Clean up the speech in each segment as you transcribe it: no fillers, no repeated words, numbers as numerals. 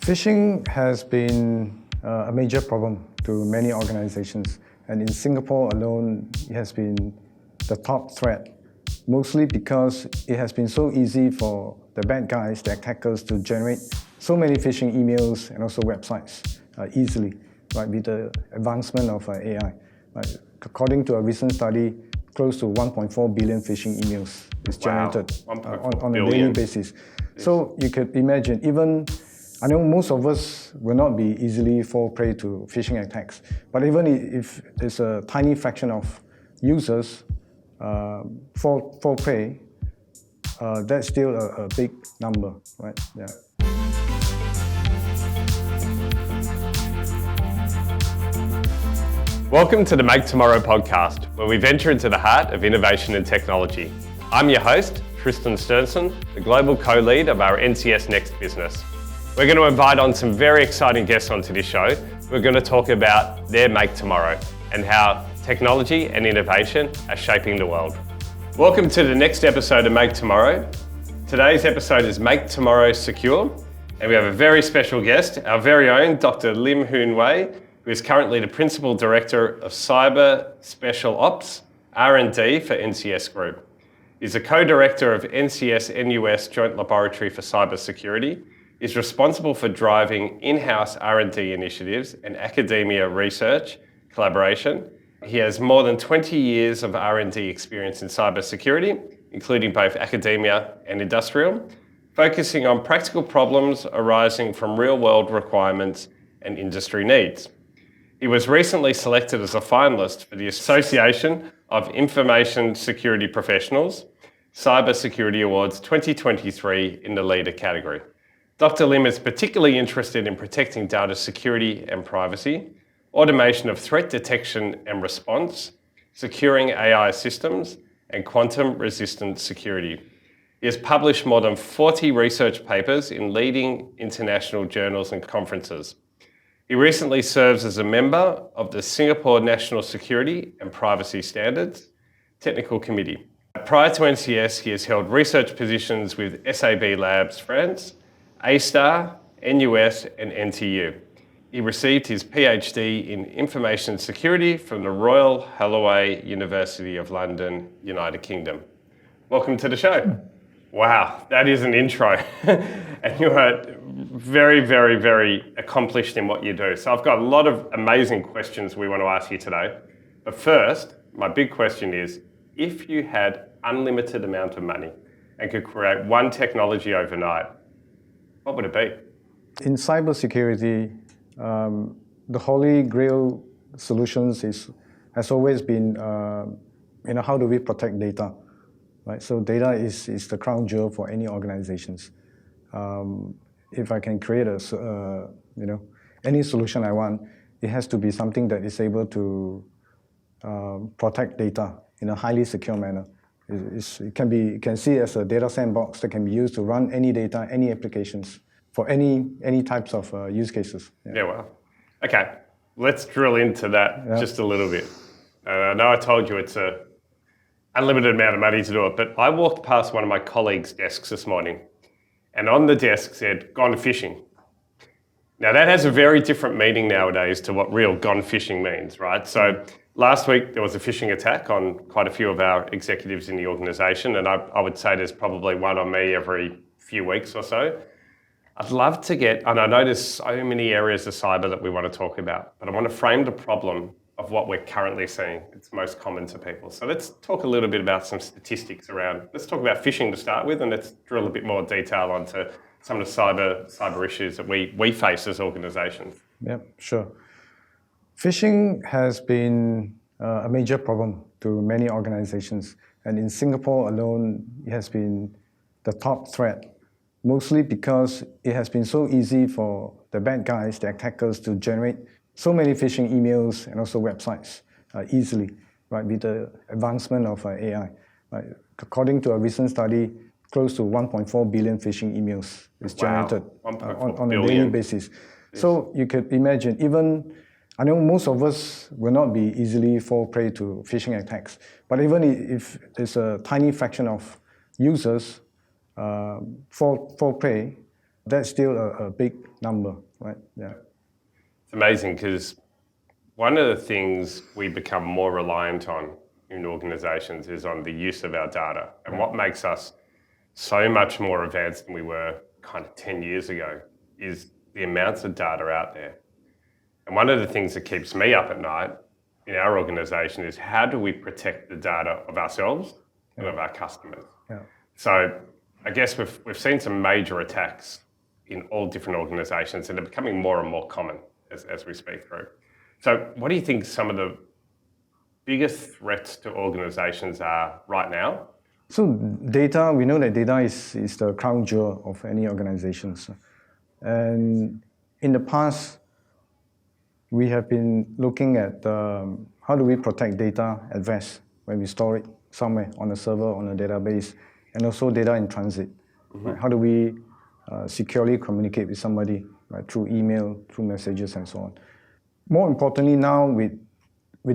Phishing has been a major problem to many organizations, and in Singapore alone, it has been the top threat, mostly because it has been so easy for the bad guys, the attackers, to generate so many phishing emails and also websites easily, right, with the advancement of AI. Right. According to a recent study, close to 1.4 billion phishing emails is generated on a daily basis. So you could imagine, I know most of us will not be easily fall prey to phishing attacks, but even if there's a tiny fraction of users fall prey, that's still a big number, right? Yeah. Welcome to the Make Tomorrow podcast, where we venture into the heart of innovation and technology. I'm your host, Tristan Sternson, the global co-lead of our NCS Next business. We're going to invite on some very exciting guests onto this show. We're going to talk about their Make Tomorrow and how technology and innovation are shaping the world. Welcome to the next episode of Make Tomorrow. Today's episode is Make Tomorrow Secure, and we have a very special guest, our very own Dr. Lim Hoon Wei, who is currently the Principal Director of Cyber Special Ops, R&D for NCS Group. He's a co-director of NCS-NUS Joint Laboratory for Cybersecurity. He's responsible for driving in-house R&D initiatives and academia research collaboration. He has more than 20 years of R&D experience in cybersecurity, including both academia and industrial, focusing on practical problems arising from real-world requirements and industry needs. He was recently selected as a finalist for the Association of Information Security Professionals Cybersecurity Awards 2023 in the leader category. Dr. Lim is particularly interested in protecting data security and privacy, automation of threat detection and response, securing AI systems, and quantum-resistant security. He has published more than 40 research papers in leading international journals and conferences. He recently serves as a member of the Singapore National Security and Privacy Standards Technical Committee. Prior to NCS, he has held research positions with SAB Labs France, A-Star, NUS, and NTU. He received his PhD in Information Security from the Royal Holloway University of London, United Kingdom. Welcome to the show. Wow, that is an intro. And you are very, very, very accomplished in what you do. So I've got a lot of amazing questions we want to ask you today. But first, my big question is, if you had unlimited amount of money and could create one technology overnight, what would it be? In cybersecurity, the holy grail solutions has always been, how do we protect data? Right? So data is the crown jewel for any organizations. If I can create any solution I want, it has to be something that is able to protect data in a highly secure manner. You can see it as a data sandbox that can be used to run any data, any applications for any types of use cases. Yeah, wow. Okay, let's drill into that just a little bit. I know I told you it's a unlimited amount of money to do it, but I walked past one of my colleagues' desks this morning, and on the desk said, "Gone fishing." Now that has a very different meaning nowadays to what real gone fishing means, right? So last week there was a phishing attack on quite a few of our executives in the organisation, and I would say there's probably one on me every few weeks or so. I'd love to and I know there's so many areas of cyber that we want to talk about, but I want to frame the problem of what we're currently seeing. It's most common to people. So let's talk a little bit about some statistics let's talk about phishing to start with, and let's drill a bit more detail onto some of the cyber issues that we face as organizations. Yeah, sure. Phishing has been a major problem to many organizations, and in Singapore alone, it has been the top threat, mostly because it has been so easy for the bad guys, the attackers, to generate so many phishing emails and also websites easily, right, with the advancement of AI. Right. According to a recent study, close to 1.4 billion phishing emails is generated on a daily basis. Yes. So you could imagine, I know most of us will not be easily fall prey to phishing attacks, but even if there's a tiny fraction of users fall prey, that's still a big number, right? Yeah. It's amazing because one of the things we become more reliant on in organizations is on the use of our data. And what makes us so much more advanced than we were kind of 10 years ago is the amounts of data out there. And one of the things that keeps me up at night in our organization is how do we protect the data of ourselves and of our customers? Yeah. So I guess we've seen some major attacks in all different organizations, and they're becoming more and more common as we speak through. So what do you think some of the biggest threats to organizations are right now? So data, we know that data is the crown jewel of any organizations. And in the past, we have been looking at how do we protect data at rest when we store it somewhere on a server, on a database, and also data in transit. Right? How do we securely communicate with somebody, right, through email, through messages, and so on. More importantly now, with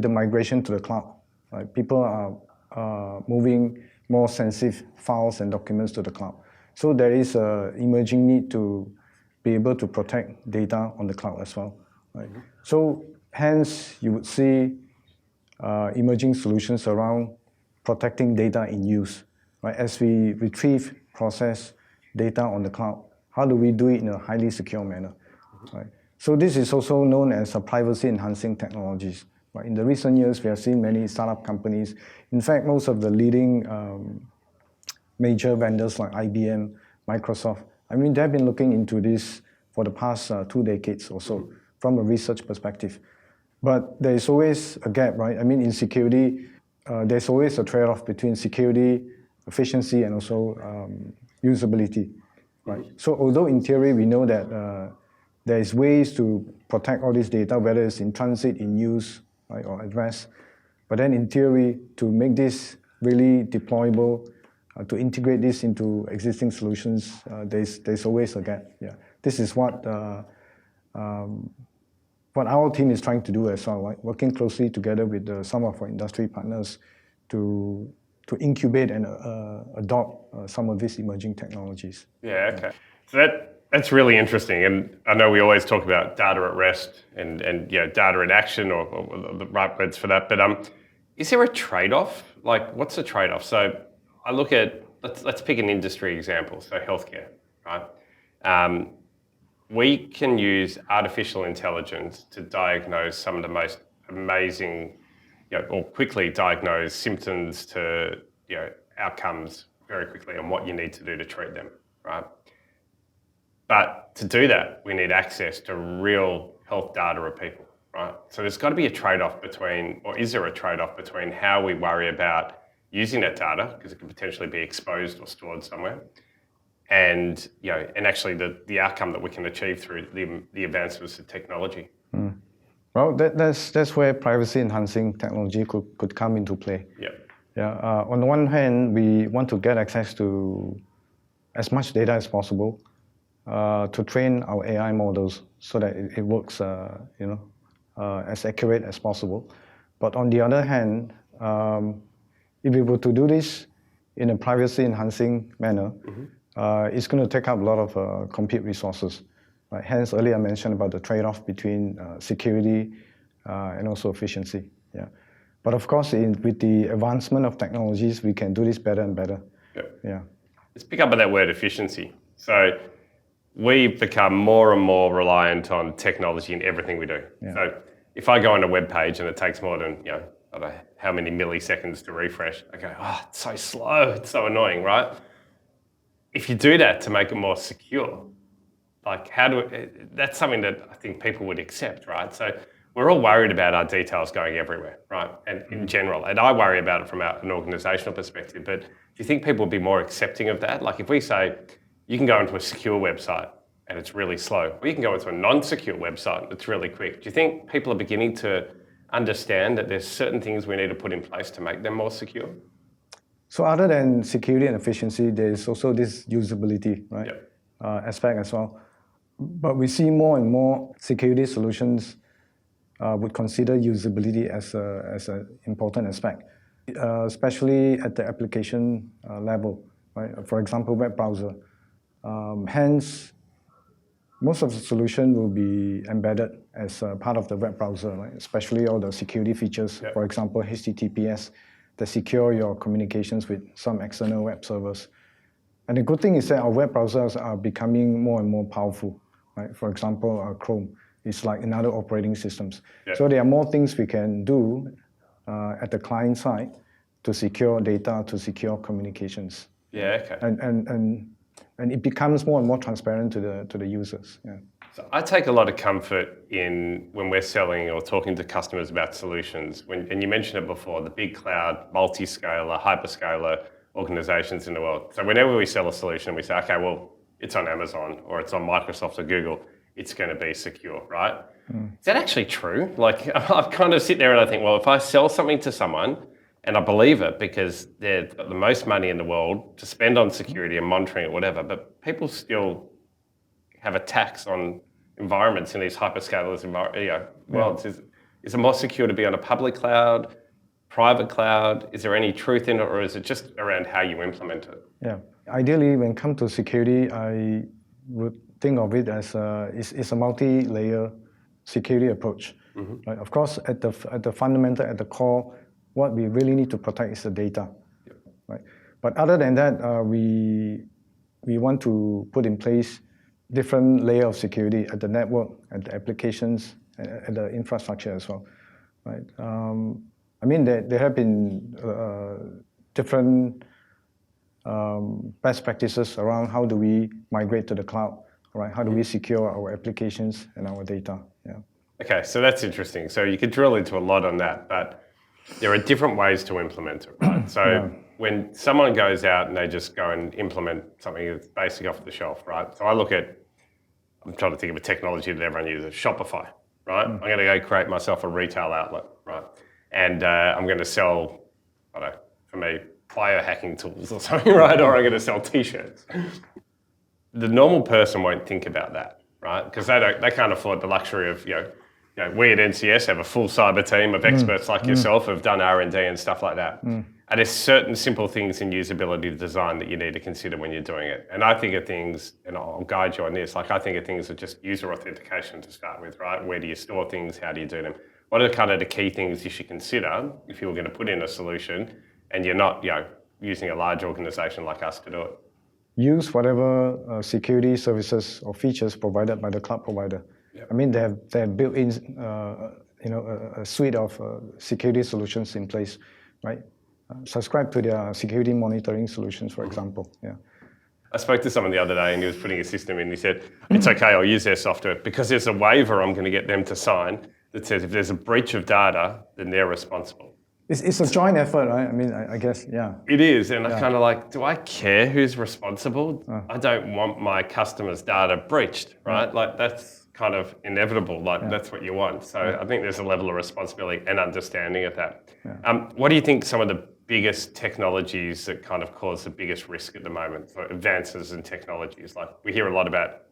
the migration to the cloud, right, people are moving more sensitive files and documents to the cloud. So there is an emerging need to be able to protect data on the cloud as well. Right? So hence, you would see emerging solutions around protecting data in use. Right? As we retrieve, process data on the cloud, how do we do it in a highly secure manner? Right? So this is also known as privacy-enhancing technologies. Right? In the recent years, we have seen many startup companies. In fact, most of the leading major vendors like IBM, Microsoft, I mean, they've been looking into this for the past 2 decades or so from a research perspective. But there is always a gap, right? I mean, in security, there's always a trade-off between security, efficiency, and also usability, right? So although in theory we know that there is ways to protect all this data, whether it's in transit, in use, right, or at rest, but then in theory, to make this really deployable, to integrate this into existing solutions, there's always a gap. Yeah, this is what our team is trying to do as well, right? Working closely together with some of our industry partners to incubate and adopt some of these emerging technologies. Yeah, okay. So that's really interesting. And I know we always talk about data at rest and data in action or the right words for that. But is there a trade-off? Like, what's the trade-off? So I look at, let's pick an industry example. So healthcare, right? We can use artificial intelligence to diagnose some of the most amazing, or quickly diagnose symptoms to, outcomes very quickly and what you need to do to treat them, right? But to do that, we need access to real health data of people, right? So there's got to be a trade-off between, or is there a trade-off between how we worry about using that data, because it could potentially be exposed or stored somewhere, and actually the outcome that we can achieve through the advancements of technology. Well, that's where privacy-enhancing technology could come into play. Yeah. On the one hand, we want to get access to as much data as possible to train our AI models so that it works, as accurate as possible. But on the other hand, if we were to do this in a privacy-enhancing manner, it's going to take up a lot of compute resources. Right? Hence, earlier I mentioned about the trade-off between security and also efficiency. Yeah. But of course, with the advancement of technologies, we can do this better and better. Yeah. Let's pick up on that word efficiency. So we've become more and more reliant on technology in everything we do. Yeah. So if I go on a web page and it takes more than, I don't know how many milliseconds to refresh, I go, it's so slow, it's so annoying, right? If you do that to make it more secure, like that's something that I think people would accept, right? So we're all worried about our details going everywhere, right? And in general, and I worry about it from an organizational perspective, but do you think people would be more accepting of that? Like if we say, you can go into a secure website and it's really slow, or you can go into a non-secure website and it's really quick. Do you think people are beginning to understand that there's certain things we need to put in place to make them more secure? So other than security and efficiency, there's also this usability, right? Aspect as well. But we see more and more security solutions would consider usability as an important aspect, especially at the application level, right? For example, web browser. Hence, Most of the solution will be embedded as part of the web browser, right? Especially all the security features, for example, HTTPS, that secure your communications with some external web servers. And the good thing is that our web browsers are becoming more and more powerful, right? For example, Chrome is like another operating systems. So there are more things we can do at the client side to secure data, to secure communications. Yeah, okay. And it becomes more and more transparent to the users. Yeah. So I take a lot of comfort in when we're selling or talking to customers about solutions. And you mentioned it before, the big cloud, multi-scaler, hyperscaler organizations in the world. So whenever we sell a solution, we say, okay, well, it's on Amazon or it's on Microsoft or Google, it's going to be secure, right? Is that actually true? Like, I kind of sit there and I think, well, if I sell something to someone, and I believe it because they've got the most money in the world to spend on security and monitoring it, whatever, but people still have a tax on environments in these hyperscalers worlds. Is it more secure to be on a public cloud, private cloud? Is there any truth in it, or is it just around how you implement it? Yeah. Ideally, when it comes to security, I would think of it as it's a multi-layer security approach. Right? Of course, at the fundamental, at the core, what we really need to protect is the data, right? But other than that, we want to put in place different layer of security at the network, at the applications, at the infrastructure as well, right? I mean, there have been different best practices around how do we migrate to the cloud, right? How do we secure our applications and our data? Yeah. Okay, so that's interesting. So you could drill into a lot on that, but there are different ways to implement it, right? So when someone goes out and they just go and implement something that's basically off the shelf, right? So I'm trying to think of a technology that everyone uses, Shopify, right? I'm going to go create myself a retail outlet, right? And I'm going to sell, I don't know, for me, biohacking tools or something, right? Or I'm going to sell t-shirts. The normal person won't think about that, right? Because they can't afford the luxury of, we at NCS have a full cyber team of experts like yourself who've done R&D and stuff like that. And there's certain simple things in usability design that you need to consider when you're doing it. And I think of things, and I'll guide you on this, like I think of things that just user authentication to start with, right? Where do you store things? How do you do them? What are kind of the key things you should consider if you were going to put in a solution and you're not, using a large organization like us to do it? Use whatever security services or features provided by the cloud provider. I mean, they have built in, a suite of security solutions in place, right? Subscribe to their security monitoring solutions, for example. Yeah. I spoke to someone the other day and he was putting a system in. He said, it's okay, I'll use their software because there's a waiver I'm going to get them to sign that says if there's a breach of data, then they're responsible. It's a joint effort, right? I mean, I guess, yeah. It is, and I kind of like, do I care who's responsible? I don't want my customers' data breached, right? Like that's kind of inevitable, that's what you want. So I think there's a level of responsibility and understanding of that. What do you think some of the biggest technologies that kind of cause the biggest risk at the moment, so advances in technologies? Like we hear a lot about,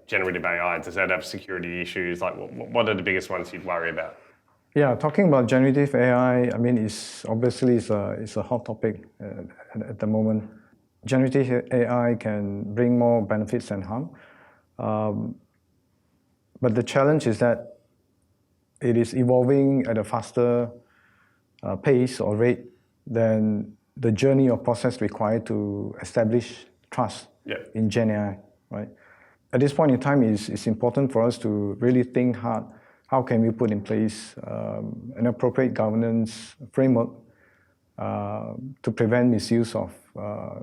generative AI, does that have security issues? Like what are the biggest ones you'd worry about? Yeah, talking about generative AI, I mean, it's a hot topic at the moment. Generative AI can bring more benefits than harm. But the challenge is that it is evolving at a faster pace or rate than the journey or process required to establish trust in Gen AI, right? At this point in time, it's important for us to really think hard. How can we put in place an appropriate governance framework to prevent misuse of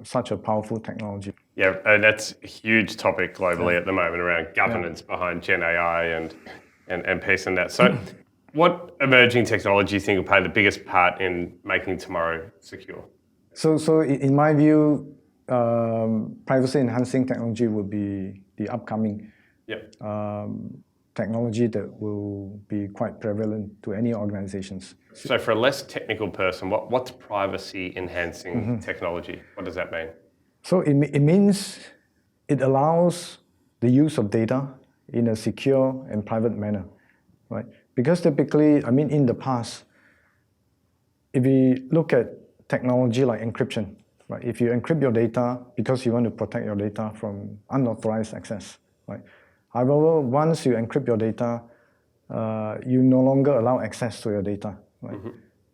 such a powerful technology? Yeah, and that's a huge topic globally at the moment around governance behind Gen AI and piece in that. So what emerging technology do you think will play the biggest part in making tomorrow secure? So in my view, privacy enhancing technology will be the upcoming technology that will be quite prevalent to any organizations. So for a less technical person, what's privacy enhancing technology? What does that mean? So it means it allows the use of data in a secure and private manner, right? Because typically, I mean, in the past, if we look at technology like encryption, right? If you encrypt your data because you want to protect your data from unauthorized access, right? However, once you encrypt your data, you no longer allow access to your data. Right? Mm-hmm.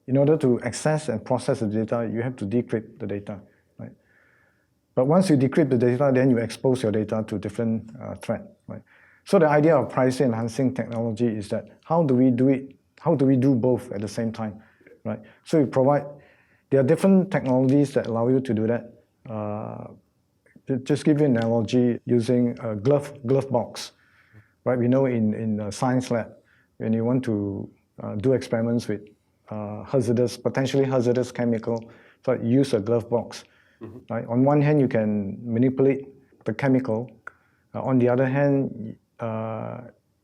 In order to access and process the data, you have to decrypt the data. Right? But once you decrypt the data, then you expose your data to different threat. Right? So the idea of privacy enhancing technology is that how do we do it? How do we do both at the same time? Right? So there are different technologies that allow you to do that. Just give you an analogy using a glove box. Right? We know in a science lab, when you want to do experiments with potentially hazardous chemical, so you use a glove box. Mm-hmm. Right? On one hand, you can manipulate the chemical. On the other hand,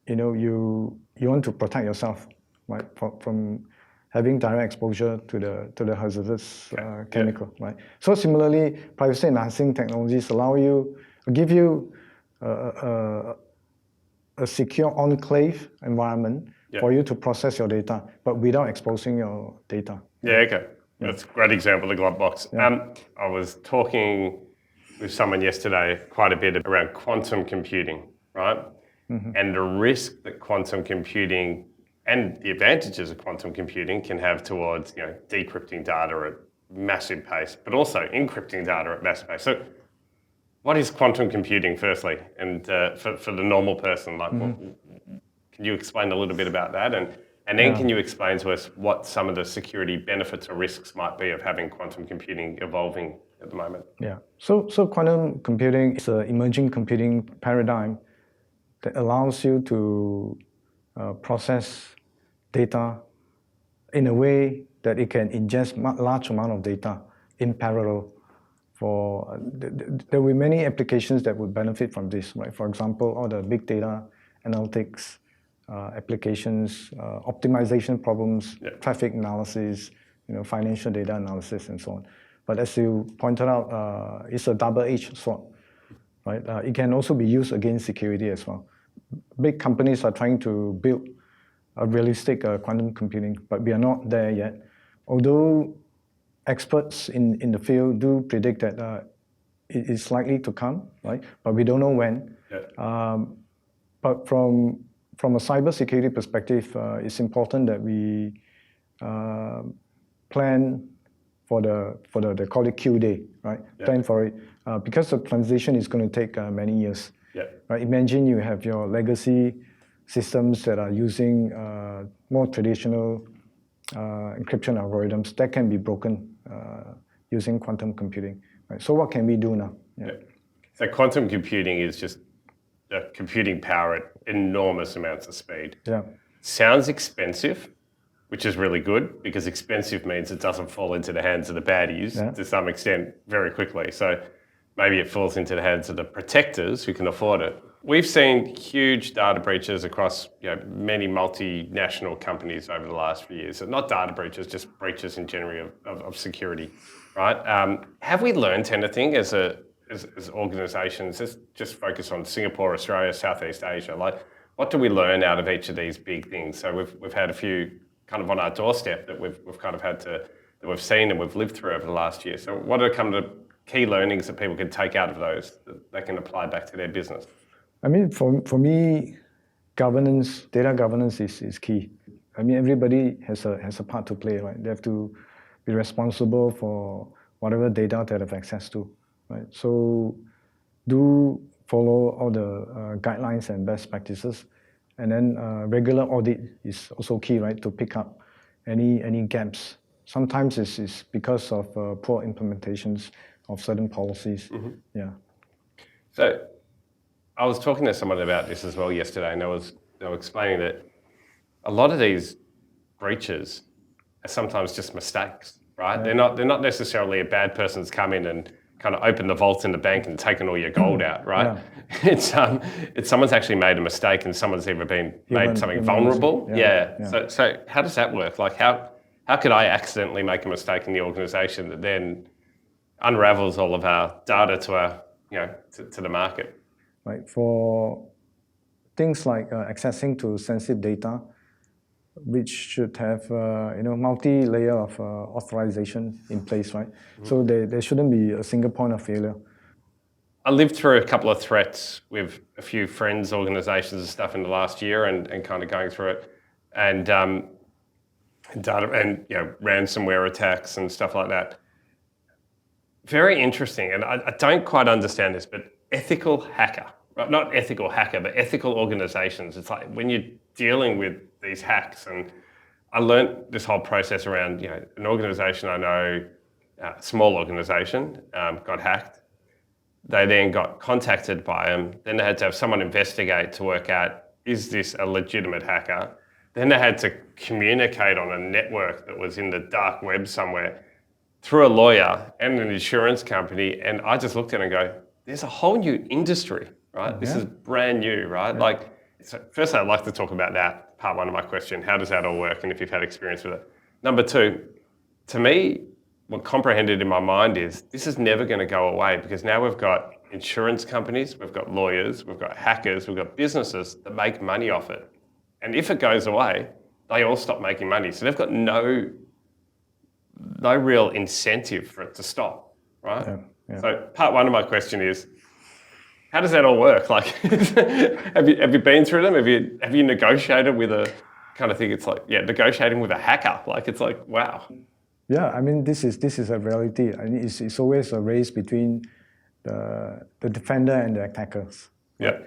you want to protect yourself, right, from having direct exposure to the hazardous chemical, right? So similarly, privacy enhancing technologies give you a secure enclave environment for you to process your data, but without exposing your data. Yeah, okay. That's a great example, the glove box. Yeah. I was talking with someone yesterday quite a bit around quantum computing, right? Mm-hmm. And the risk that quantum computing and the advantages of quantum computing can have towards decrypting data at massive pace, but also encrypting data at massive pace. So what is quantum computing, firstly, and for the normal person? Like, mm-hmm. Can you explain a little bit about that? And then can you explain to us what some of the security benefits or risks might be of having quantum computing evolving at the moment? Yeah. So quantum computing is an emerging computing paradigm that allows you to process data in a way that it can ingest large amount of data in parallel. There will be many applications that would benefit from this, right? For example, all the big data analytics applications, optimization problems, traffic analysis, financial data analysis, and so on. But as you pointed out, it's a double-edged sword, right? It can also be used against security as well. Big companies are trying to build a realistic quantum computing, but we are not there yet. Although experts in the field do predict that it is likely to come, right? But we don't know when. Yeah. But from a cybersecurity perspective, it's important that we plan for they call it Q day, right? Yeah. Plan for it because the transition is going to take many years. Yeah. Right? Imagine you have your legacy systems that are using more traditional encryption algorithms that can be broken using quantum computing. Right? So what can we do now? Yeah. So quantum computing is just computing power at enormous amounts of speed. Yeah. Sounds expensive, which is really good because expensive means it doesn't fall into the hands of the baddies to some extent very quickly. So maybe it falls into the hands of the protectors who can afford it. We've seen huge data breaches across many multinational companies over the last few years. So not data breaches, just breaches in general of security, right? Have we learned anything as organisations, just focus on Singapore, Australia, Southeast Asia? Like, what do we learn out of each of these big things? So we've had a few kind of on our doorstep that we've kind of had that we've seen and we've lived through over the last year. So what are kind of the key learnings that people can take out of those that they can apply back to their business? I mean, for me, data governance is key. I mean, everybody has a part to play, right? They have to be responsible for whatever data they have access to. Right. So do follow all the guidelines and best practices. And then regular audit is also key, right, to pick up any gaps. Sometimes it's because of poor implementations of certain policies. Mm-hmm. Yeah. So I was talking to someone about this as well yesterday, and they were explaining that a lot of these breaches are sometimes just mistakes, right? Yeah. They're not necessarily a bad person's come in and kind of opened the vault in the bank and taken all your gold out, right? Yeah. It's someone's actually made a mistake and someone's either made something vulnerable. Yeah. So how does that work? Like how could I accidentally make a mistake in the organisation that then unravels all of our data to our to the market? Right. For things like accessing to sensitive data, which should have multi-layer of authorization in place, right? Mm-hmm. So there shouldn't be a single point of failure. I lived through a couple of threats with a few friends, organisations and stuff in the last year and kind of going through it. And data and ransomware attacks and stuff like that. Very interesting. And I don't quite understand this, but ethical hacker, right? Not ethical hacker, but ethical organisations. It's like when you're dealing with these hacks, and I learned this whole process around, an organisation I know, a small organisation, got hacked. They then got contacted by them. Then they had to have someone investigate to work out, is this a legitimate hacker? Then they had to communicate on a network that was in the dark web somewhere through a lawyer and an insurance company. And I just looked at it and go, there's a whole new industry, right? This is brand new, right? So first I'd like to talk about that, part one of my question. How does that all work? And if you've had experience with it. Number two, to me, what comprehended in my mind is this is never going to go away, because now we've got insurance companies, we've got lawyers, we've got hackers, we've got businesses that make money off it. And if it goes away, they all stop making money. So they've got no real incentive for it to stop, right? So part one of my question is, how does that all work? Like, have you been through them? Have you negotiated with a kind of thing? It's like, negotiating with a hacker. Like, it's like, wow. Yeah, I mean, this is a reality. I mean, it's always a race between the defender and the attackers. Yeah.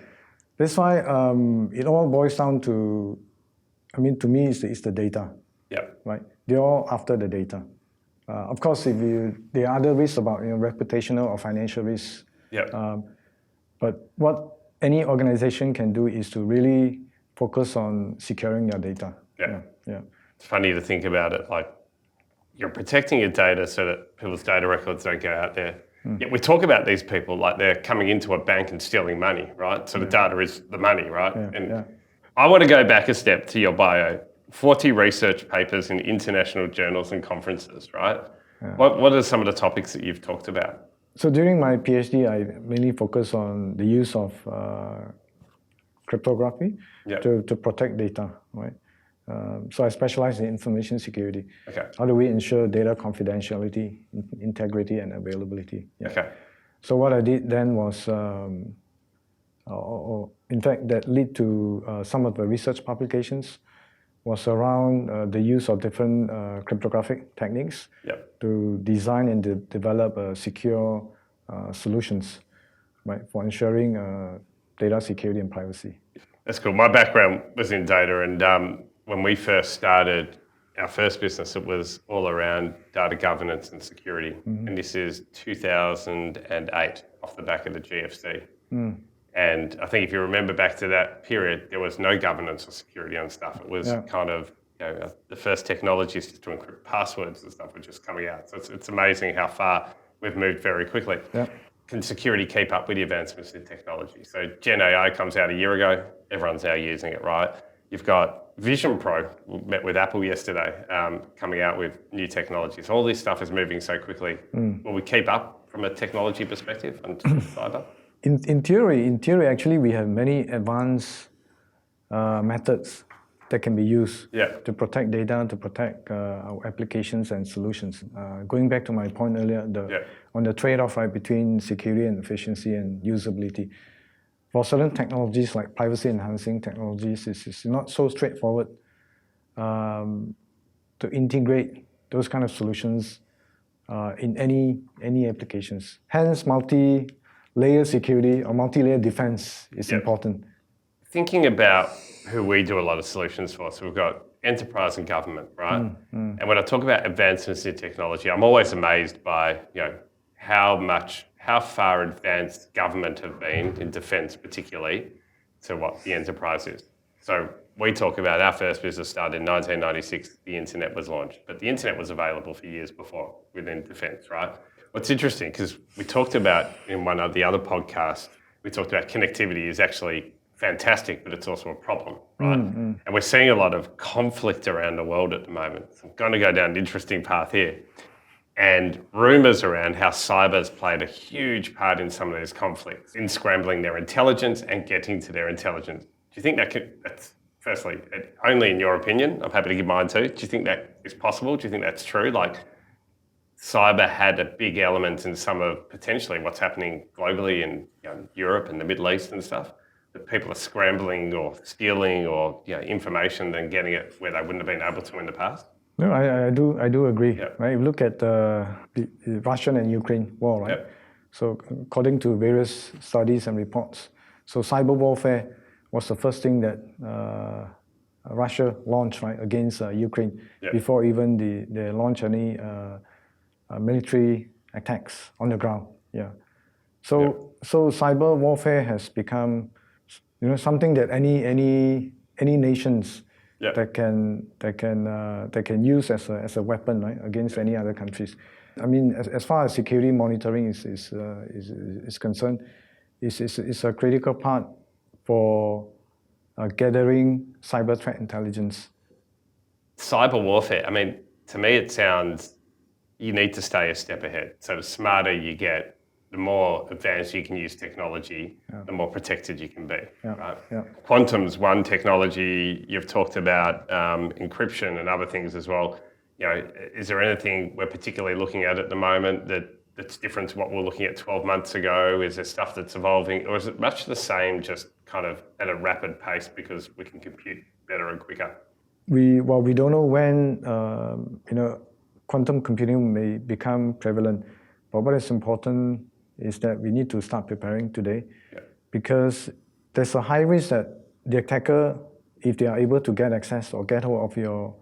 That's why it all boils down to, I mean, to me, it's the data. Yeah. Right? They're all after the data. Of course, there are other risks about reputational or financial risks. Yeah. But what any organization can do is to really focus on securing your data. Yeah. Yeah. It's funny to think about it. Like, you're protecting your data so that people's data records don't go out there. Yet we talk about these people like they're coming into a bank and stealing money, right? So the data is the money, right? I want to go back a step to your bio. 40 research papers in international journals and conferences, right? What are some of the topics that you've talked about? So during my PhD, I mainly focus on the use of cryptography to protect data, right? So I specialize in information security. Okay. How do we ensure data confidentiality, integrity, and availability? Yeah. Okay. So what I did then was, in fact, that led to some of the research publications was around the use of different cryptographic techniques to design and develop secure solutions, right, for ensuring data security and privacy. That's cool. My background was in data, and when we first started our first business, it was all around data governance and security. And this is 2008, off the back of the GFC. And I think if you remember back to that period, there was no governance or security on stuff. It was kind of, the first technologies to encrypt passwords and stuff were just coming out. So it's amazing how far we've moved very quickly. Can security keep up with the advancements in technology? So Gen AI comes out a year ago. Everyone's now using it, right? You've got Vision Pro, we met with Apple yesterday, coming out with new technologies. All this stuff is moving so quickly. Will we keep up from a technology perspective and cyber? In theory, actually, we have many advanced methods that can be used to protect data, to protect our applications and solutions. Going back to my point earlier, on the trade-off between security and efficiency and usability. For certain technologies like privacy-enhancing technologies, it's not so straightforward to integrate those kind of solutions in any applications. Hence, multi-layer security or multi-layer defense is important. Thinking about who we do a lot of solutions for, so we've got enterprise and government, right? And when I talk about advancements in technology, I'm always amazed by how far advanced government have been in defence, particularly, to what the enterprise is. So we talk about our first business started in 1996, the internet was launched, but the internet was available for years before within defence, right? What's interesting, because we talked about in one of the other podcasts, we talked about connectivity is actually fantastic, but it's also a problem, right? And we're seeing a lot of conflict around the world at the moment. So I'm going to go down an interesting path here. And rumours around how cyber's played a huge part in some of these conflicts, in scrambling their intelligence and getting to their intelligence. Do you think that's firstly, only in your opinion, I'm happy to give mine too, do you think that is possible? Do you think that's true? Like, cyber had a big element in some of potentially what's happening globally in Europe and the Middle East and stuff. That people are scrambling or stealing or information and getting it where they wouldn't have been able to in the past. No, I do agree. Yep. Right? If you look at the Russian and Ukraine war, right? Yep. So according to various studies and reports, so cyber warfare was the first thing that Russia launched, right, against Ukraine, Yep. before even they launch any military attacks on the ground. Yeah. So cyber warfare has become, something that any nations Yep. that can use as a weapon, right, against any other countries. I mean, as far as security monitoring is concerned, it's a critical part for gathering cyber threat intelligence. Cyber warfare, I mean, to me it sounds you need to stay a step ahead. So the smarter you get, the more advanced you can use technology, the more protected you can be. Right? Yeah. Quantum's one technology. You've talked about encryption and other things as well. Is there anything we're particularly looking at the moment that's different to what we were looking at 12 months ago? Is there stuff that's evolving, or is it much the same, just kind of at a rapid pace because we can compute better and quicker? We don't know when quantum computing may become prevalent, but what is important is that we need to start preparing today, because there's a high risk that the attacker, if they are able to get access or get hold of your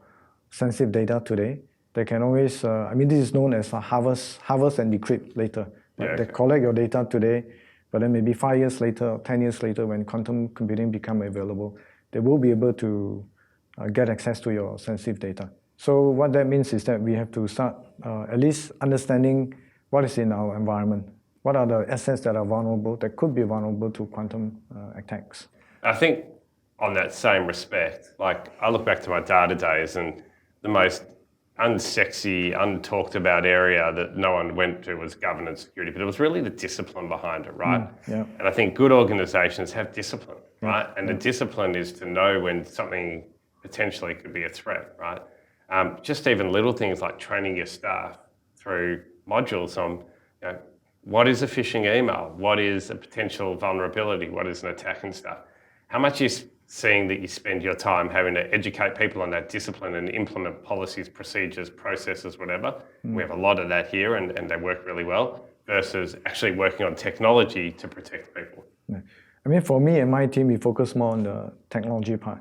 sensitive data today, they can always, this is known as a harvest and decrypt later. They collect your data today, but then maybe 5 years later or 10 years later, when quantum computing become available, they will be able to get access to your sensitive data. So what that means is that we have to start at least understanding what is in our environment. What are the assets that are vulnerable, that could be vulnerable to quantum attacks? I think on that same respect, like I look back to my data days, and the most unsexy, untalked about area that no one went to was governance security, but it was really the discipline behind it, right? And I think good organizations have discipline, right? And the discipline is to know when something potentially could be a threat, right? Just even little things like training your staff through modules on, what is a phishing email? What is a potential vulnerability? What is an attack and stuff? How much is seeing that you spend your time having to educate people on that discipline and implement policies, procedures, processes, whatever? We have a lot of that here, and they work really well, versus actually working on technology to protect people. I mean, for me and my team, we focus more on the technology part.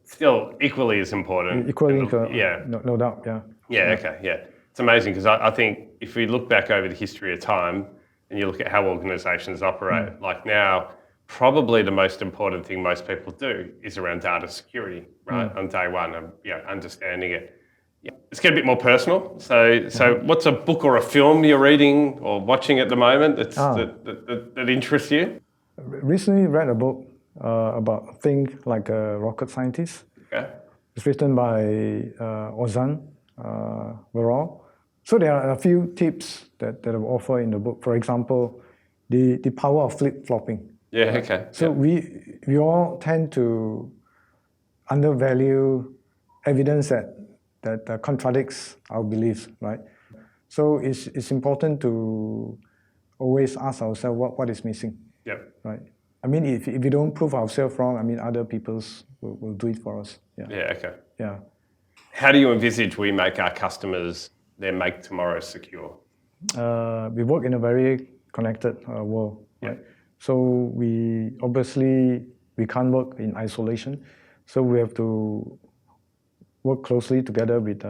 Still equally as important. Equally, no doubt, It's amazing, because I think if we look back over the history of time and you look at how organizations operate, like now, probably the most important thing most people do is around data security, right? On day one, and understanding it. Let's get a bit more personal. So what's a book or a film you're reading or watching at the moment that interests you? Recently read a book about think like a rocket scientist. Okay. It's written by Ozan Varol. So there are a few tips that I offer in the book. For example, the power of flip-flopping. So we all tend to undervalue evidence that contradicts our beliefs, right? So it's important to always ask ourselves what is missing. Right. I mean, if we don't prove ourselves wrong, I mean, other people will do it for us. How do you envisage we make our customers their make tomorrow secure? We work in a very connected world, right? So we can't work in isolation. So we have to work closely together with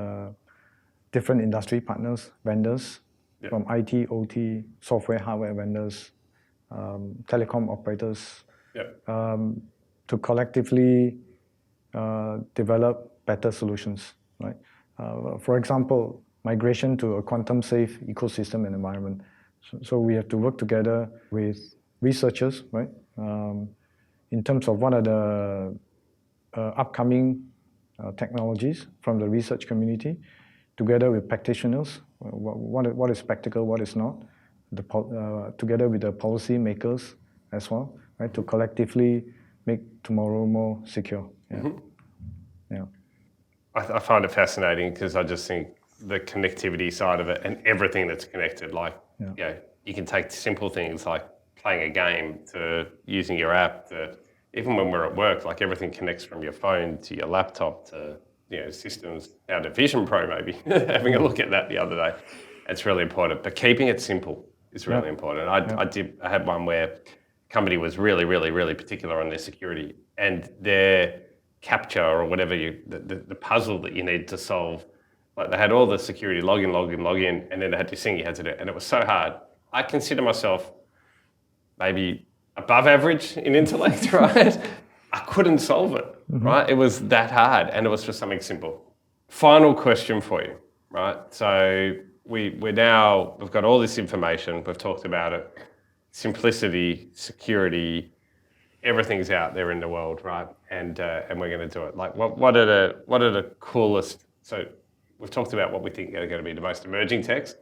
different industry partners, vendors, from IT, OT, software, hardware vendors, telecom operators, to collectively develop better solutions, right? For example, migration to a quantum-safe ecosystem and environment. So we have to work together with researchers, right? In terms of what are the upcoming technologies from the research community, together with practitioners, what is practical, what is not, together with the policy makers as well, right? To collectively make tomorrow more secure. I find it fascinating, because I just think the connectivity side of it and everything that's connected. Like, you can take simple things like playing a game to using your app to even when we're at work, like everything connects from your phone to your laptop to systems down to Vision Pro maybe. Having a look at that the other day. It's really important. But keeping it simple is really important. I had one where a company was really, really, really particular on their security and their capture or whatever the puzzle that you need to solve. Like they had all the security log in, and then they had this thing you had to do. And it was so hard. I consider myself maybe above average in intellect, right? I couldn't solve it, right? It was that hard, and it was just something simple. Final question for you, right? So we've got all this information, we've talked about it, simplicity, security, everything's out there in the world, right? And we're going to do it. Like, what are the coolest? So we've talked about what we think are going to be the most emerging techs.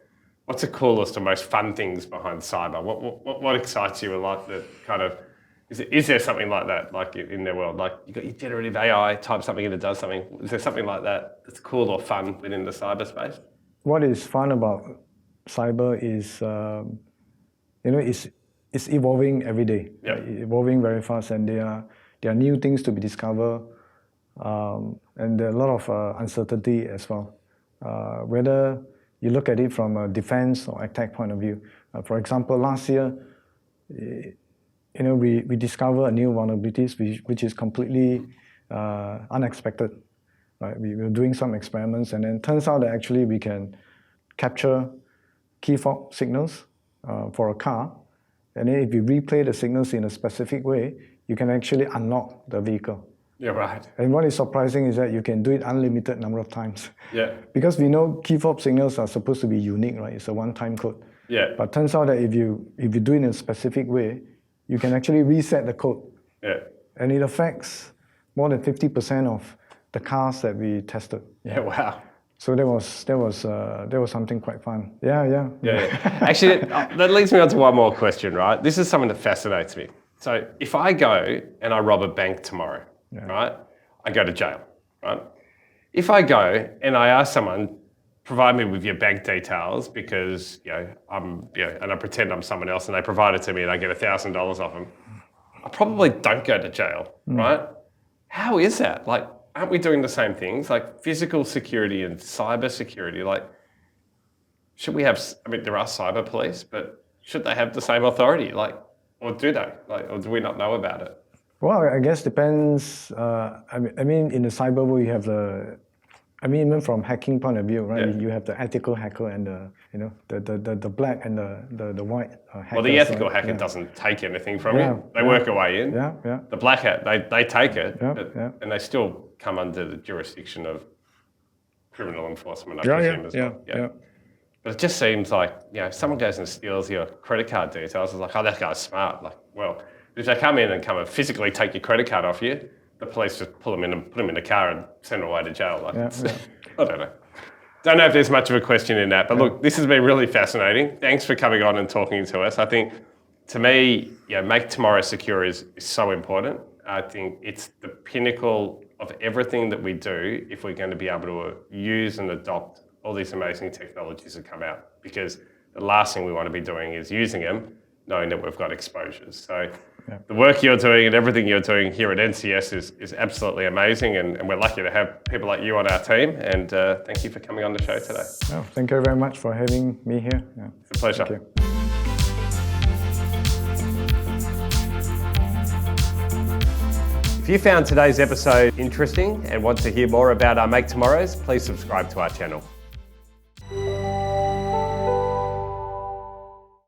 What's the coolest or most fun things behind cyber? What excites you? Like the kind of is there something like that, like in their world? Like you got your generative AI, type something and it does something. Is there something like that that's cool or fun within the cyberspace? What is fun about cyber is, it's evolving every day. Yep. Evolving very fast, and there are new things to be discovered, and there are a lot of uncertainty as well. Whether you look at it from a defense or attack point of view. For example, last year, we discovered a new vulnerabilities which is completely unexpected. Right? We were doing some experiments, and then it turns out that actually we can capture key fob signals for a car, and then if you replay the signals in a specific way, you can actually unlock the vehicle. Yeah, right. And what is surprising is that you can do it unlimited number of times. Yeah. Because we know key fob signals are supposed to be unique, right? It's a one-time code. Yeah. But turns out that if you do it in a specific way, you can actually reset the code. Yeah. And it affects more than 50% of the cars that we tested. Yeah. Wow. So that was something quite fun. Yeah. Actually, that leads me on to one more question, right? This is something that fascinates me. So if I go and I rob a bank tomorrow, right? I go to jail, right? If I go and I ask someone, provide me with your bank details because and I pretend I'm someone else and they provide it to me and I get $1,000 off them, I probably don't go to jail, right? How is that? Like, aren't we doing the same things? Like physical security and cyber security, like should we have, there are cyber police, but should they have the same authority? Like, or do they? Like, or do we not know about it? Well, I guess depends. In the cyber world, you have even from hacking point of view, right? Yeah. You have the ethical hacker and the black and the white hacker. Well, the ethical hacker doesn't take anything from you. They work away in. Yeah. The black hat, they take it, and they still come under the jurisdiction of criminal enforcement, I presume as well. Yeah. But it just seems like, if someone goes and steals your credit card details, it's like, oh, that guy's smart. Like, well, if they come in and physically take your credit card off you, the police just pull them in and put them in the car and send them away to jail. Like, I don't know. Don't know if there's much of a question in that. But look, this has been really fascinating. Thanks for coming on and talking to us. I think, to me, make tomorrow secure is so important. I think it's the pinnacle of everything that we do if we're going to be able to use and adopt all these amazing technologies that come out. Because the last thing we want to be doing is using them knowing that we've got exposures. So the work you're doing and everything you're doing here at NCS is absolutely amazing, and we're lucky to have people like you on our team, and thank you for coming on the show today. Oh, thank you very much for having me here. Yeah. It's a pleasure. Thank you. If you found today's episode interesting and want to hear more about our Make Tomorrows, please subscribe to our channel.